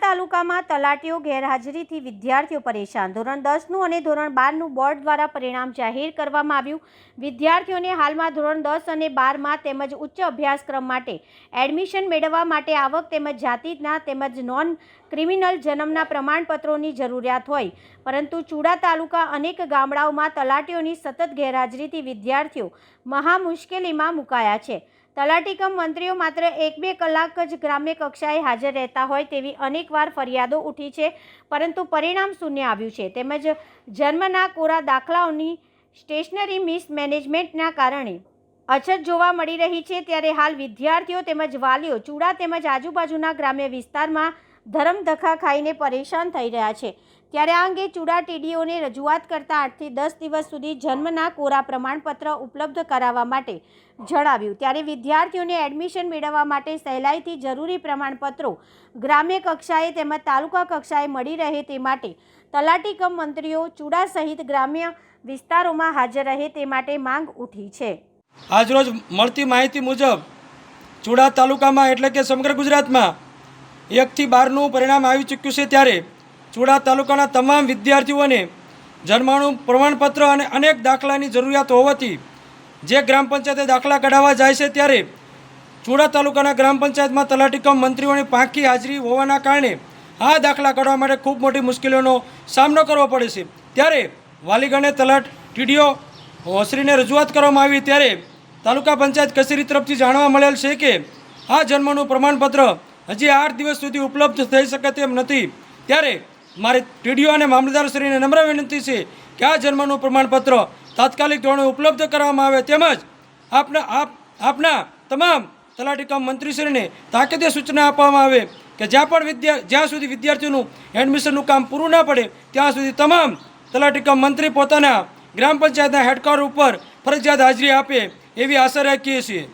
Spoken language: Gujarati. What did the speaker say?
તાલુકામાં તલાટીઓ ગેરહાજરીથી વિદ્યાર્થીઓ પરેશાન। ધોરણ 10નું અને ધોરણ 12નું બોર્ડ દ્વારા પરિણામ જાહેર કરવામાં આવ્યું। વિદ્યાર્થીઓને હાલમાં ધોરણ 10 અને 12માં તેમજ ઉચ્ચ અભ્યાસક્રમ માટે એડમિશન મેળવવા માટે આવક તેમજ જાતિના તેમજ નોન ક્રિમિનલ જન્મના પ્રમાણપત્રોની જરૂરિયાત હોય, પરંતુ ચુડા તાલુકા અનેક ગામડાઓમાં તલાટીઓની સતત ગેરહાજરીથી વિદ્યાર્થીઓ મહા મુશ્કેલીમાં મુકાયા છે। તલાટી કમ મંત્રીઓ માત્ર 1-2 કલાક જ ગ્રામ્ય કક્ષાએ હાજર રહેતા હોય તેવી અનેકવાર ફરિયાદો ઉઠી છે, પરંતુ પરિણામ શૂન્ય આવ્યું છે। તેમજ જન્મના કોરા દાખલાઓની સ્ટેશનરી મિસમેનેજમેન્ટના કારણે અછત જોવા મળી રહી છે। ત્યારે હાલ વિદ્યાર્થીઓ તેમજ વાલીઓ ચુડા તેમજ આજુબાજુના ગ્રામ્ય વિસ્તારમાં ધરમધખા ખાઈને પરેશાન થઈ રહ્યા છે। ત્યારે આ અંગે ચુડા ટીડીઓને રજૂઆત કરતા 8 થી 10 દિવસ સુધી જન્મના કોરા પ્રમાણપત્ર ઉપલબ્ધ કરાવવા માટે જણાવ્યું। ત્યારે વિદ્યાર્થીઓને એડમિશન મેળવવા માટે સહેલાઈથી જરૂરી પ્રમાણપત્રો ગ્રામ્ય કક્ષાએ તેમજ તાલુકા કક્ષાએ મળી રહે તે માટે તલાટી કમ મંત્રીઓ ચુડા સહિત ગ્રામ્ય વિસ્તારોમાં હાજર રહે તે માટે માંગ ઉઠી છે। આજરોજ મળતી માહિતી મુજબ ચુડા તાલુકામાં એટલે કે સમગ્ર ગુજરાતમાં 1 થી 12નું પરિણામ આવી ચૂક્યું છે। ત્યારે ચુડા તાલુકાના તમામ વિદ્યાર્થીઓને જન્મનું પ્રમાણપત્ર અને અનેક દાખલાની જરૂરિયાત હોવાથી જે ગ્રામ પંચાયતે દાખલા કઢાવવા જાય છે, ત્યારે ચુડા તાલુકાના ગ્રામ પંચાયતમાં તલાટી કમ મંત્રીઓની પાંખી હાજરી હોવાના કારણે આ દાખલા કાઢવા માટે ખૂબ મોટી મુશ્કેલીઓનો સામનો કરવો પડે છે। ત્યારે વાલીગણે ટીડીઓ શ્રીને રજૂઆત કરવામાં આવી, ત્યારે તાલુકા પંચાયત કચેરી તરફથી જાણવા મળેલ છે કે આ જન્મનું પ્રમાણપત્ર હજી 8 દિવસ સુધી ઉપલબ્ધ થઈ શકે તેમ નથી। ત્યારે મારી ટીડીઓ અને મામલતદારશ્રીને નમ્ર વિનંતી છે કે આ જન્મનું પ્રમાણપત્ર તાત્કાલિક ધોરણે ઉપલબ્ધ કરવામાં આવે, તેમજ આપના તમામ તલાટી કમ મંત્રીશ્રીને તાકીદે સૂચના આપવામાં આવે કે જ્યાં સુધી વિદ્યાર્થીઓનું એડમિશનનું કામ પૂરું ના પડે ત્યાં સુધી તમામ તલાટી કમ મંત્રી પોતાના ગ્રામ પંચાયતના હેડક્વાર્ટર ઉપર ફરજિયાત હાજરી આપે એવી આશા રાખીએ છીએ।